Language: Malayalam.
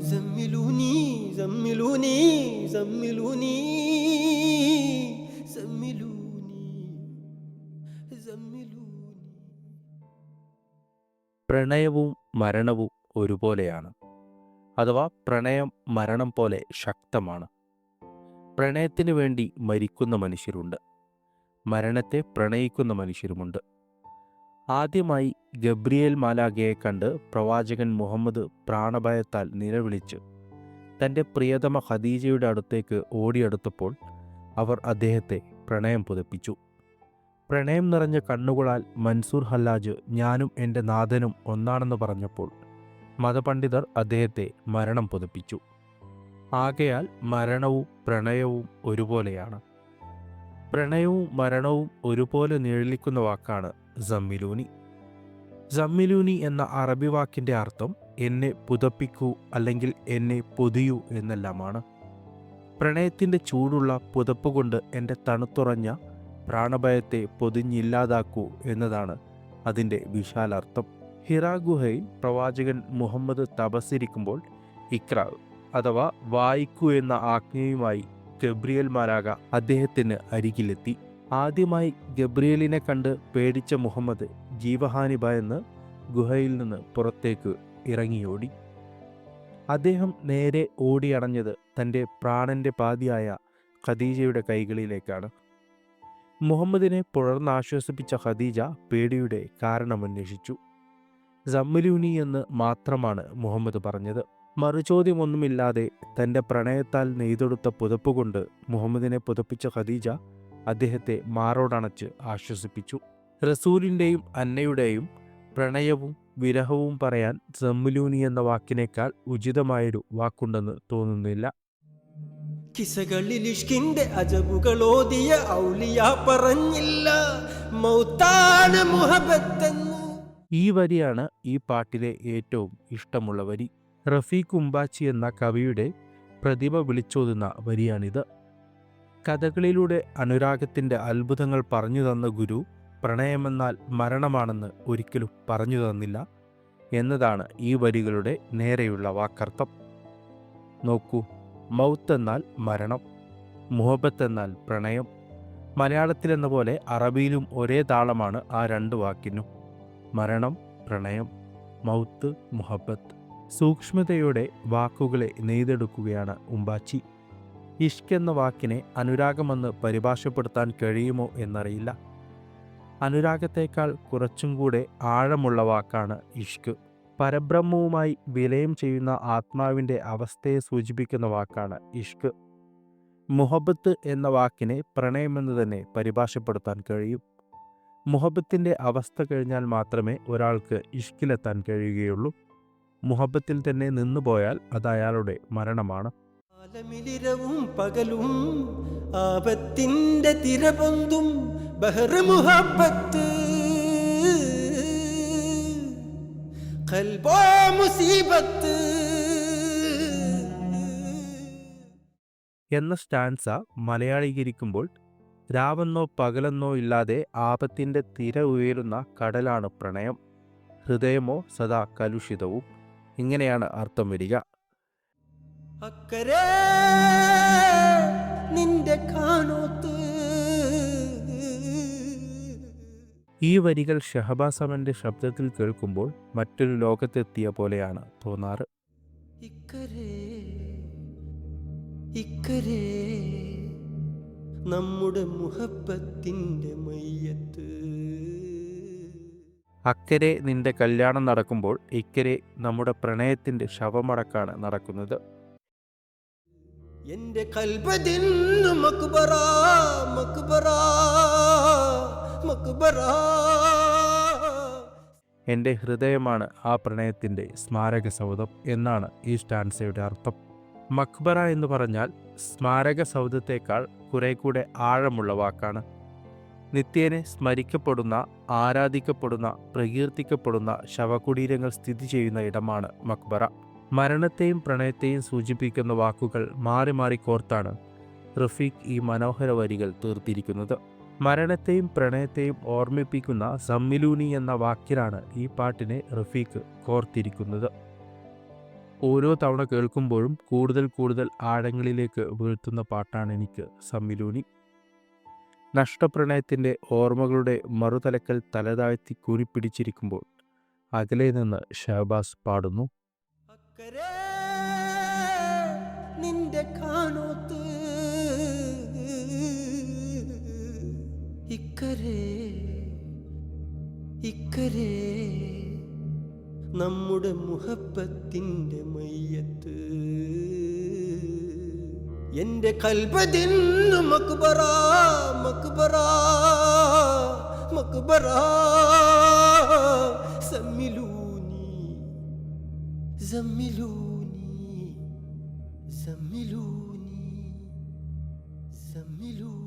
زملوني زملوني زملوني زملوني زملوني. പ്രണയവും മരണവും ഒരുപോലെയാണ്. അഥവാ പ്രണയം മരണം പോലെ ശക്തമാണ്. പ്രണയത്തിന് വേണ്ടി മരിക്കുന്ന മനുഷ്യരുണ്ട്, മരണത്തെ പ്രണയിക്കുന്ന മനുഷ്യരുമുണ്ട്. ആദ്യമായി ഗബ്രിയേൽ മാലാഖയെ കണ്ട് പ്രവാചകൻ മുഹമ്മദ് പ്രാണഭയത്താൽ നിലവിളിച്ച് തൻ്റെ പ്രിയതമ ഖദീജയുടെ അടുത്തേക്ക് ഓടിയെടുത്തപ്പോൾ അവർ അദ്ദേഹത്തെ പ്രണയം പുതപ്പിച്ചു. പ്രണയം നിറഞ്ഞ കണ്ണുകളാൽ മൻസൂർ ഹല്ലാജ് ഞാനും എൻ്റെ നാഥനും ഒന്നാണെന്ന് പറഞ്ഞപ്പോൾ മതപണ്ഡിതർ അദ്ദേഹത്തെ മരണം പുതപ്പിച്ചു. ആകയാൽ മരണവും പ്രണയവും ഒരുപോലെയാണ്. പ്രണയവും മരണവും ഒരുപോലെ നിഴലിക്കുന്ന വാക്കാണ് സമ്മിലൂനി. സമ്മിലൂനി എന്ന അറബി വാക്കിൻ്റെ അർത്ഥം എന്നെ പുതപ്പിക്കൂ അല്ലെങ്കിൽ എന്നെ പൊതിയൂ എന്നെല്ലാമാണ്. പ്രണയത്തിൻ്റെ ചൂടുള്ള പുതപ്പ് കൊണ്ട് എൻ്റെ തണുത്തുറഞ്ഞ പ്രാണഭയത്തെ പൊതിഞ്ഞില്ലാതാക്കൂ എന്നതാണ് അതിൻ്റെ വിശാലാർത്ഥം. ഹിറാ ഗുഹയിൽ പ്രവാചകൻ മുഹമ്മദ് തപസ്സിരിക്കുമ്പോൾ ഇക്ര അഥവാ വായിക്കൂ എന്ന ആജ്ഞയുമായി ഗബ്രിയേൽ മാലാഖ അദ്ദേഹത്തിന് അരികിലെത്തി. ആദ്യമായി ഗബ്രിയേലിനെ കണ്ട് പേടിച്ച മുഹമ്മദ് ജീവഹാനി ഭയന്ന് ഗുഹയിൽ നിന്ന് പുറത്തേക്ക് ഇറങ്ങിയോടി. അദ്ദേഹം നേരെ ഓടിയണഞ്ഞത് തൻ്റെ പ്രാണന്റെ പാതിയായ ഖദീജയുടെ കൈകളിലേക്കാണ്. മുഹമ്മദിനെ പുഴർന്നാശ്വസിപ്പിച്ച ഖദീജ പേടിയുടെ കാരണമന്വേഷിച്ചു. സമ്മിലൂനി എന്ന് മാത്രമാണ് മുഹമ്മദ് പറഞ്ഞത്. മറുചോദ്യമൊന്നുമില്ലാതെ തൻ്റെ പ്രണയത്താൽ നെയ്തെടുത്ത പുതപ്പുകൊണ്ട് മുഹമ്മദിനെ പുതപ്പിച്ച ഖദീജ അദ്ദേഹത്തെ മാറോടണച്ച് ആശ്വസിപ്പിച്ചു. റസൂലിൻ്റെയും അന്നയുടെയും പ്രണയവും വിരഹവും പറയാൻ സമ്മിലൂനി എന്ന വാക്കിനേക്കാൾ ഉചിതമായൊരു വാക്കുണ്ടെന്ന് തോന്നുന്നില്ല. കിസകളിൽ ഇഷ്കിന്റെ അജബുകളോതിയ ഔലിയ പറഞ്ഞില്ല മൗത്താണ് മുഹബത്തെന്ന്. ഈ വരിയാണ് ഈ പാട്ടിലെ ഏറ്റവും ഇഷ്ടമുള്ള വരി. റഫീഖ് ഉമ്പാച്ചി എന്ന കവിയുടെ പ്രതിഭ വിളിച്ചോതുന്ന വരിയാണിത്. കഥകളിലൂടെ അനുരാഗത്തിൻ്റെ അത്ഭുതങ്ങൾ പറഞ്ഞു തന്ന ഗുരു പ്രണയമെന്നാൽ മരണമാണെന്ന് ഒരിക്കലും പറഞ്ഞു തന്നില്ല എന്നതാണ് ഈ വരികളുടെ നേരെയുള്ള വാക്കർത്ഥം. നോക്കൂ, മൗത്ത് എന്നാൽ മരണം, മുഹബത്ത് എന്നാൽ പ്രണയം. മലയാളത്തിലെന്ന പോലെ അറബിയിലും ഒരേ താളമാണ് ആ രണ്ട് വാക്കിനും. മരണം, പ്രണയം, മൗത്ത്, മുഹബത്ത്. സൂക്ഷ്മതയോടെ വാക്കുകളെ നെയ്തെടുക്കുകയാണ് ഉമ്പാച്ചി. ഇഷ്ക് എന്ന വാക്കിനെ അനുരാഗമെന്ന് പരിഭാഷപ്പെടുത്താൻ കഴിയുമോ എന്നറിയില്ല. അനുരാഗത്തേക്കാൾ കുറച്ചും കൂടെ ആഴമുള്ള വാക്കാണ് ഇഷ്ക്. പരബ്രഹ്മവുമായി വിലയം ചെയ്യുന്ന ആത്മാവിൻ്റെ അവസ്ഥയെ സൂചിപ്പിക്കുന്ന വാക്കാണ് ഇഷ്ക്. മുഹബത്ത് എന്ന വാക്കിനെ പ്രണയമെന്ന് തന്നെ പരിഭാഷപ്പെടുത്താൻ കഴിയും. മുഹബത്തിൻ്റെ അവസ്ഥ കഴിഞ്ഞാൽ മാത്രമേ ഒരാൾക്ക് ഇഷ്കിലെത്താൻ കഴിയുകയുള്ളൂ. മുഹബത്തിൽ തന്നെ നിന്നുപോയാൽ അത് അയാളുടെ മരണമാണ്. ആലമിലിരവും പകലും ആപത്തിന്റെ തിരപൊന്തും ബഹർ മുഹബത്ത് ഖൽബോ മുസീബത്ത് എന്ന സ്റ്റാൻസ മലയാളീകരിക്കുമ്പോൾ രാവെന്നോ പകലെന്നോ ഇല്ലാതെ ആപത്തിൻ്റെ തിര ഉയരുന്ന കടലാണ് പ്രണയം. ഹൃദയമോ സദാ കലുഷിതവും. ഇങ്ങനെയാണ് അർത്ഥം വരിക. അക്കരെ നിന്റെ കാണോത്ത്. ഈ വരികൾ ഷഹബാസ് അമന്റെ ശബ്ദത്തിൽ കേൾക്കുമ്പോൾ മറ്റൊരു ലോകത്തെത്തിയ പോലെയാണ് തോന്നാറ്. ഇക്കരെ ഇക്കരെ നമ്മുടെ മുഹബത്തിന്റെ മയ്യത്ത്. അക്കരെ നിന്റെ കല്യാണം നടക്കുമ്പോൾ ഇക്കരെ നമ്മുടെ പ്രണയത്തിൻ്റെ ശവമടക്കാണ് നടക്കുന്നത്. എന്റെ കൽബദിന്നു മക്ബറ മക്ബറ മക്ബറ. എൻ്റെ ഹൃദയമാണ് ആ പ്രണയത്തിൻ്റെ സ്മാരക സൗധം എന്നാണ് ഈ സ്റ്റാൻസയുടെ അർത്ഥം. മക്ബറ എന്ന് പറഞ്ഞാൽ സ്മാരക സൗധത്തേക്കാൾ കുറെ കൂടെ ആഴമുള്ള വാക്കാണ്. നിത്യേനെ സ്മരിക്കപ്പെടുന്ന, ആരാധിക്കപ്പെടുന്ന, പ്രകീർത്തിക്കപ്പെടുന്ന ശവകുടീരങ്ങൾ സ്ഥിതി ചെയ്യുന്ന ഇടമാണ് മക്ബറ. മരണത്തെയും പ്രണയത്തെയും സൂചിപ്പിക്കുന്ന വാക്കുകൾ മാറി മാറി കോർത്താണ് റഫീഖ് ഈ മനോഹര വരികൾ തീർത്തിരിക്കുന്നത്. മരണത്തെയും പ്രണയത്തെയും ഓർമ്മിപ്പിക്കുന്ന സമ്മിലൂനി എന്ന വാക്കിലാണ് ഈ പാട്ടിനെ റഫീഖ് കോർത്തിരിക്കുന്നത്. ഓരോ തവണ കേൾക്കുമ്പോഴും കൂടുതൽ കൂടുതൽ ആഴങ്ങളിലേക്ക് വീഴ്ത്തുന്ന പാട്ടാണ് എനിക്ക് സമ്മിലൂനി. നഷ്ടപ്രണയത്തിൻ്റെ ഓർമ്മകളുടെ മറുതലക്കൽ തലതാഴ്ത്തി കൂനിപ്പിടിച്ചിരിക്കുമ്പോൾ അകലെ നിന്ന് ഷഹബാസ് പാടുന്നു. അക്കരെ നിന്റെ കാനോത്ത്, ഇക്കരെ ഇക്കരെ നമ്മുടെ മുഹബത്തിന്റെ മയ്യത്ത്. എന്റെ കൽബതിന്നു മക്ബറ മക്ബറ മക്ബറ. സമ്മിലൂനി സമ്മിലൂനി സമ്മിലൂനി സമ്മിലൂനി.